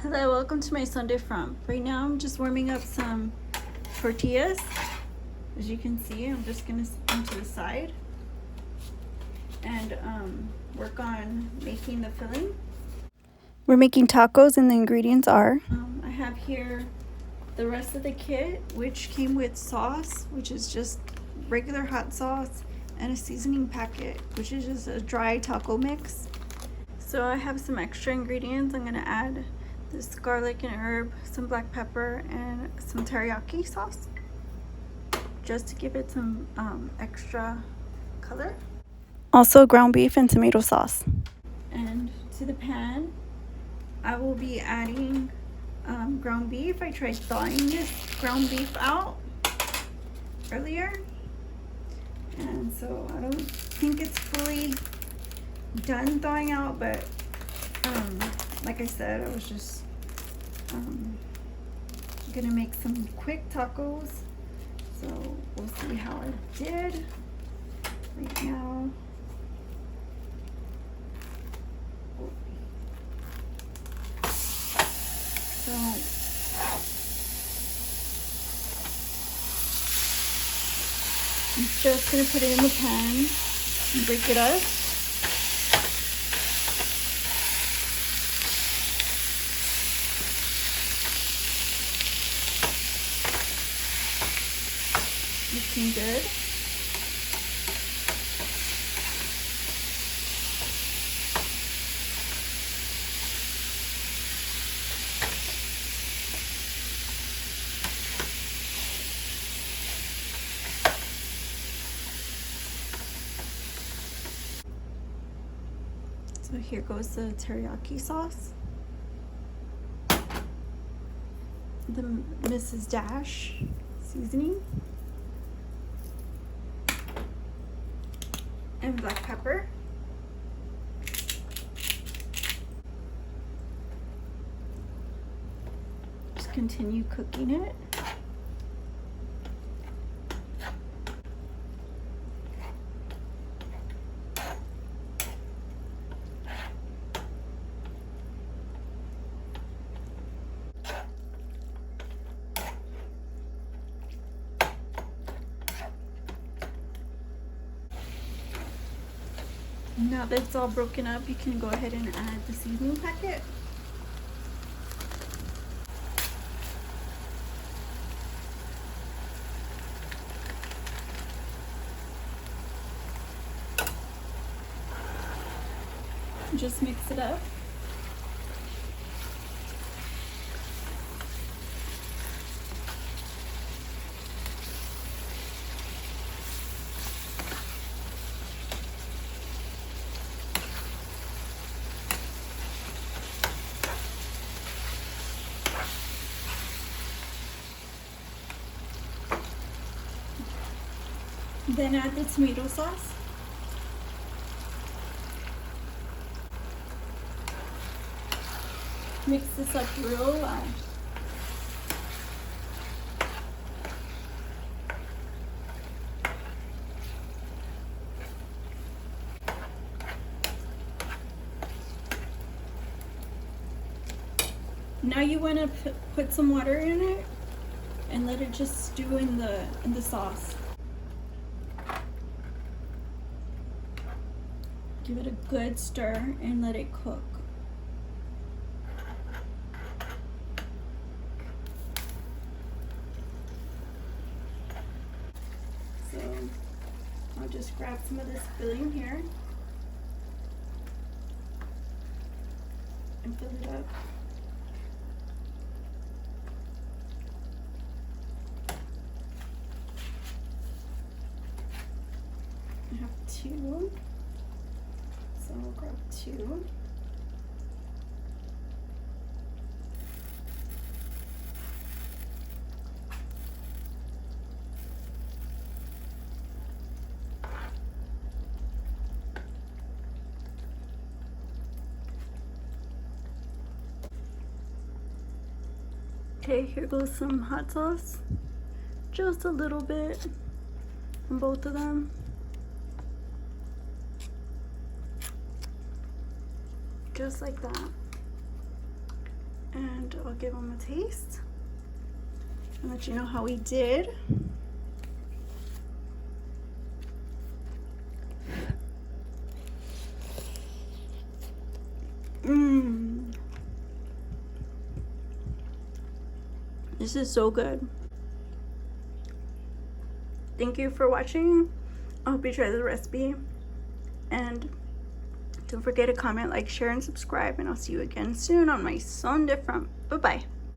Hello, welcome to my Sunday Frump. Right now I'm just warming up some tortillas. As you can see, I'm just gonna set them to the side and work on making the filling. We're making tacos and the ingredients are I have here the rest of the kit, which came with sauce, which is just regular hot sauce, and a seasoning packet, which is just a dry taco mix. So I have some extra ingredients. I'm gonna add this garlic and herb, some black pepper, and some teriyaki sauce, just to give it some extra color. Also ground beef and tomato sauce. And to the pan, I will be adding ground beef. I tried thawing this ground beef out earlier, and so I don't think it's fully done thawing out, but like I said, I was just gonna make some quick tacos, so we'll see how I did right now. So I'm just gonna put it in the pan and break it up. Looking good. So here goes the teriyaki sauce. The Mrs. Dash seasoning. And black pepper. Just continue cooking it. Now that it's all broken up, you can go ahead and add the seasoning packet. Just mix it up. Then add the tomato sauce. Mix this up real well. Now you want to put some water in it and let it just stew in the sauce. Give it a good stir and let it cook. So I'll just grab some of this filling here and fill it up. I have two. So I'll grab two. Okay, here goes some hot sauce. Just a little bit on both of them. Just like that. and I'll give them a taste and let you know how we did. This is so good. Thank you for watching. I hope you try the recipe, and don't forget to comment, like, share, and subscribe, and I'll see you again soon on my Son Different. Bye bye.